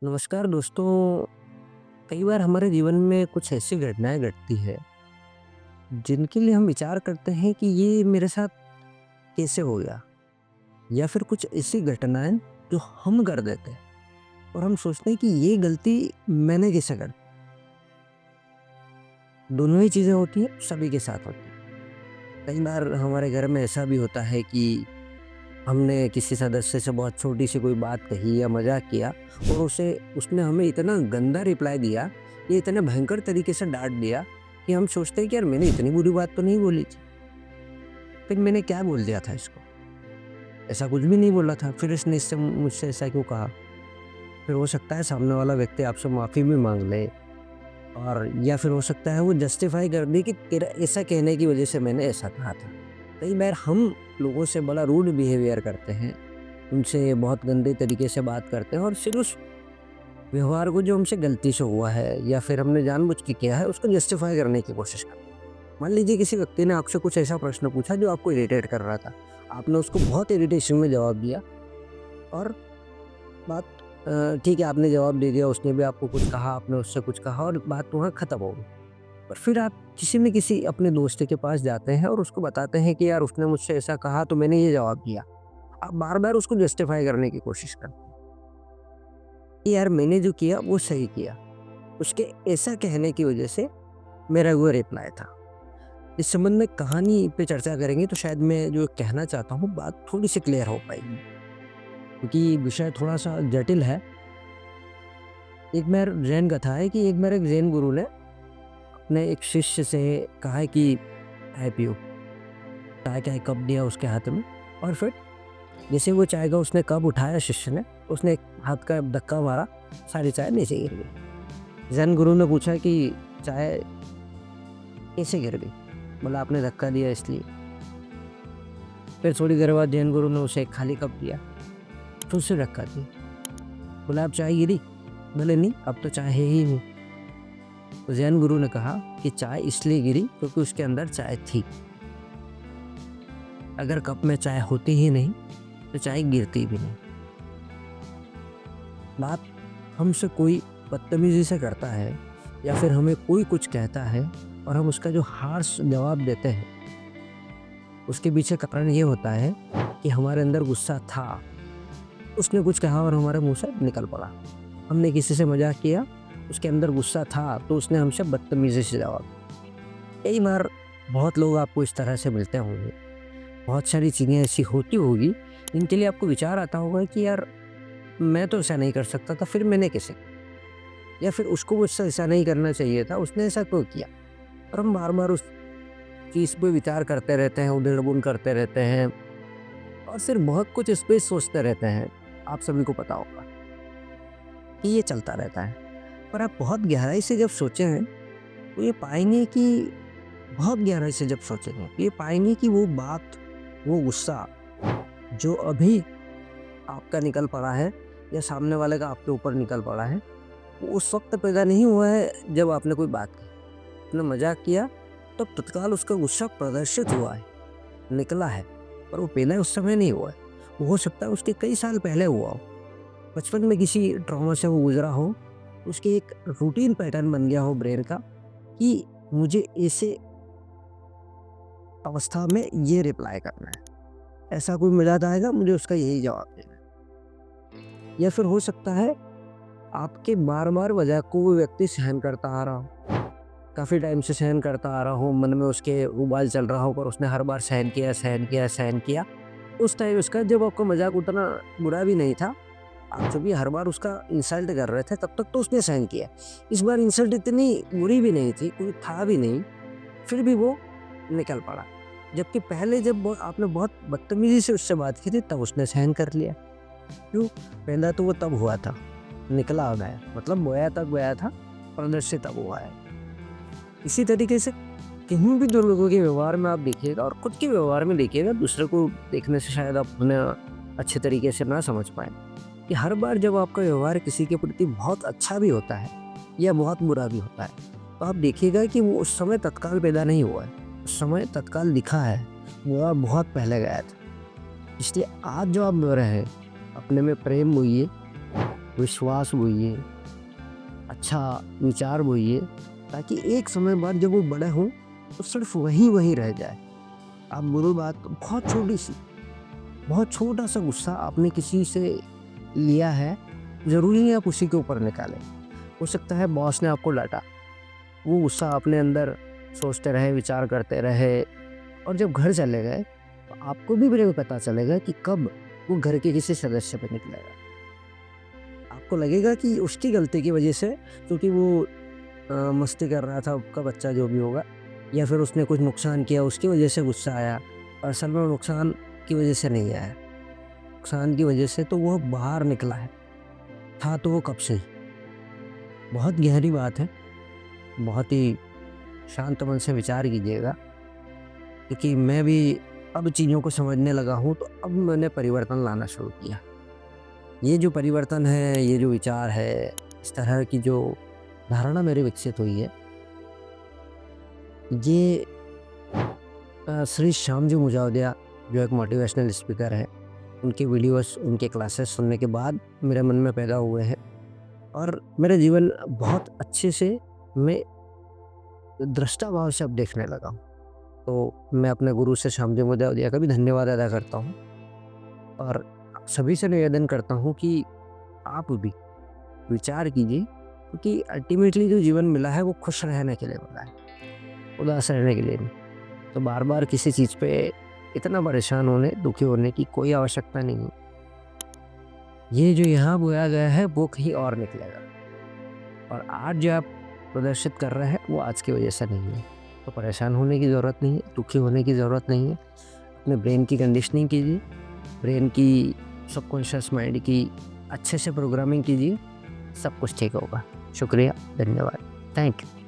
नमस्कार दोस्तों। कई बार हमारे जीवन में कुछ ऐसी घटनाएँ घटती है, जिनके लिए हम विचार करते हैं कि ये मेरे साथ कैसे हो गया? या फिर कुछ ऐसी घटनाएँ जो हम कर देते हैं और हम सोचते हैं कि ये गलती मैंने कैसे कर दी? दोनों ही चीज़ें होती हैं, सभी के साथ होती हैं। कई बार हमारे घर में ऐसा भी होता है कि हमने किसी सदस्य से बहुत छोटी-सी कोई बात कही या मज़ाक किया और उसे उसने हमें इतना गंदा रिप्लाई दिया, या इतने भयंकर तरीके से डाँट दिया कि हम सोचते हैं कि यार मैंने इतनी बुरी बात तो नहीं बोली थी। फिर मैंने क्या बोल दिया था इसको? ऐसा कुछ भी नहीं बोला था, फिर इसने इससे मुझसे ऐसा क्यों कहा? फिर हो सकता है सामने वाला व्यक्ति आपसे माफ़ी भी माँग ले, और या फिर हो सकता है वो जस्टिफ़ाई कर दे कि तेरा ऐसा कहने की वज़ह से मैंने ऐसा कहा था। कई बार हम लोगों से बड़ा रूड बिहेवियर करते हैं, उनसे बहुत गंदे तरीके से बात करते हैं और फिर उस व्यवहार को जो हमसे गलती से हुआ है या फिर हमने जानबूझ के किया है, उसको जस्टिफ़ाई करने की कोशिश करते हैं। मान लीजिए किसी व्यक्ति ने आपसे कुछ ऐसा प्रश्न पूछा जो आपको इरिटेट कर रहा था। आपने उसको बहुत इरिटेशन में जवाब दिया और बात ठीक है, आपने जवाब दे दिया, उसने भी आपको कुछ कहा, आपने उससे कुछ कहा और बात वहाँ ख़त्म हो गई। और फिर आप किसी न किसी अपने दोस्त के पास जाते हैं और उसको बताते हैं कि यार उसने मुझसे ऐसा कहा तो मैंने ये जवाब दिया। आप बार-बार उसको जस्टिफ़ाई करने की कोशिश करते हैं कि यार मैंने जो किया वो सही किया। उसके ऐसा कहने की वज़ह से मेरा वो रिप्लाई था। इस संबंध में कहानी पे चर्चा करेंगे तो शायद मैं जो कहना चाहता हूँ बात थोड़ी-सी क्लियर हो पाएगी। क्योंकि विषय थोड़ा-सा जटिल है। एक बार जैन कथा है कि एक बार एक जैन गुरु ने अपने एक शिष्य से कहा है कि चाय पियो। चाय का एक कप दिया उसके हाथ में और फिर जैसे वो चाय का उसने कप उठाया शिष्य ने, उसने एक हाथ का धक्का मारा, सारी चाय नीचे गिर गई। जैन गुरु ने पूछा कि चाय कैसे गिर गई? बोला आपने धक्का दिया इसलिए। फिर थोड़ी देर बाद जैन गुरु ने उसे एक खाली कप दिया, फिर से धक्का दिया। बोला अब चाय गिरी? बोले नहीं, अब तो चाय है ही नहीं। तो जैन गुरु ने कहा कि चाय इसलिए गिरी क्योंकि उसके अंदर चाय थी। अगर कप में चाय होती ही नहीं तो चाय गिरती भी नहीं। बात हमसे कोई बदतमीजी से करता है या फिर हमें कोई कुछ कहता है और हम उसका जो हार्श जवाब देते हैं, उसके पीछे कारण ये होता है कि हमारे अंदर गुस्सा था। उसने कुछ कहा और हमारे मुँह से निकल पड़ा। हमने किसी से मज़ाक किया, उसके अंदर गुस्सा था तो उसने हमसे बदतमीज़ी से जवाब दिया। कई बार बहुत लोग आपको इस तरह से मिलते होंगे। बहुत सारी चीज़ें ऐसी होती होगी जिनके लिए आपको विचार आता होगा कि यार मैं तो ऐसा नहीं कर सकता था, फिर मैंने कैसे किया? या फिर उसको मुझसे ऐसा नहीं करना चाहिए था, उसने ऐसा क्यों किया? और हम बार-बार उस चीज़ पे विचार करते रहते हैं, उधेड़-बुन करते रहते हैं और फिर बहुत कुछ इस पे सोचते रहते हैं। आप सभी को पता होगा कि ये चलता रहता है। पर आप बहुत गहराई से जब सोचें तो ये पाएँगे कि बहुत गहराई से जब सोचेंगे, तो ये पाएँगे कि वो बात, वो गुस्सा जो अभी आपका निकल पड़ा है या सामने वाले का आपके ऊपर निकल पड़ा है, वो उस वक़्त पैदा नहीं हुआ है जब आपने कोई बात की। आपने मज़ाक किया तब तत्काल उसका गुस्सा प्रदर्शित हुआ है, निकला है, पर वो पैदा उस समय नहीं हुआ है। वो हो सकता है उसके कई साल पहले हुआ हो। बचपन में किसी ट्रॉमा से वो गुज़रा हो, उसकी एक रूटीन पैटर्न बन गया हो ब्रेन का कि मुझे ऐसे अवस्था में ये रिप्लाई करना है। ऐसा कोई मज़ाक आएगा, मुझे उसका यही जवाब देना है। या फिर हो सकता है आपके बार-बार मज़ाक को वो व्यक्ति सहन करता आ रहा हो। काफ़ी टाइम से सहन करता आ रहा हो, मन में उसके उबाल चल रहा हो पर उसने हर बार सहन किया, सहन किया, सहन किया। उस टाइम उसका जब आपका मज़ाक उतना बुरा भी नहीं था, आप जब भी हर बार उसका इंसल्ट कर रहे थे तब तक तो उसने सहन किया। इस बार इंसल्ट इतनी बुरी भी नहीं थी, कोई था भी नहीं, फिर भी वो निकल पड़ा। जबकि पहले जब आपने बहुत बदतमीज़ी से उससे बात की थी तब उसने सहन कर लिया। क्यों? पैदा तो वो तब हुआ था, निकला आ गया, मतलब बोया तब गया था, प्रदर्शित तब हुआ है। इसी तरीके से कहीं भी 2 लोगों के व्यवहार में आप देखिएगा और खुद के व्यवहार में देखिएगा, दूसरे को देखने से शायद आप उन्हें अच्छे तरीके से ना समझ पाएँ, कि हर बार जब आपका व्यवहार किसी के प्रति बहुत अच्छा भी होता है या बहुत बुरा भी होता है, तो आप देखिएगा कि वो उस समय तत्काल पैदा नहीं हुआ है, उस समय तत्काल दिखा है, वो बहुत पहले गया था। इसलिए आज जो आप रो रहे हैं, अपने में प्रेम बोइए, विश्वास बोइए, अच्छा विचार बोइए, ताकि एक समय बाद जब वो बड़े हों तो सिर्फ वही रह जाए। आप बोलो बात बहुत छोटी-सी, बहुत छोटा-सा गुस्सा आपने किसी से लिया है, ज़रूरी नहीं आप उसी के ऊपर निकालें। हो सकता है बॉस ने आपको डाँटा, वो गुस्सा अपने अंदर सोचते रहे, विचार करते रहे और जब घर चले गए, तो आपको भी फिर पता चलेगा कि कब वो घर के किसी सदस्य पे निकलेगा। आपको लगेगा कि उसकी गलती की वजह से, क्योंकि वो मस्ती कर रहा था, आपका बच्चा जो भी होगा, या फिर उसने कुछ नुकसान किया उसकी वजह से गुस्सा आया। असल में वो नुकसान की वजह से नहीं आया, नुकसान की वजह से तो वो बाहर निकला है, था तो वो कब से ही। बहुत गहरी बात है, बहुत ही शांत मन से विचार कीजिएगा, क्योंकि मैं भी अब चीज़ों को समझने लगा हूँ, तो अब मैंने परिवर्तन लाना शुरू किया। ये जो परिवर्तन है, ये जो विचार है, इस तरह की जो धारणा मेरी विकसित हुई है, ये श्री श्यामजी मुजावदिया जो एक मोटिवेशनल स्पीकर है, उनके वीडियोस, उनके क्लासेस सुनने के बाद मेरे मन में पैदा हुए हैं और मेरा जीवन बहुत अच्छे से मैं दृष्टा भाव से अब देखने लगा हूँ। तो मैं अपने गुरु से श्यामजी मुजावदिया का भी धन्यवाद अदा करता हूँ और सभी से निवेदन करता हूँ कि आप भी विचार कीजिए, क्योंकि अल्टीमेटली जो जीवन मिला है वो खुश रहने के लिए मिला है, उदास रहने के लिए नहीं। तो बार-बार किसी चीज़ पे इतना परेशान होने, दुखी होने की कोई आवश्यकता नहीं है। ये जो यहाँ बोया गया है वो कहीं और निकलेगा और आज जो आप प्रदर्शित कर रहे हैं वो आज की वजह से नहीं है। तो परेशान होने की ज़रूरत नहीं है, दुखी होने की ज़रूरत नहीं है। अपने ब्रेन की कंडीशनिंग कीजिए, ब्रेन की, सबकॉन्शियस माइंड की अच्छे से प्रोग्रामिंग कीजिए, सब कुछ ठीक होगा। शुक्रिया, धन्यवाद, थैंक यू।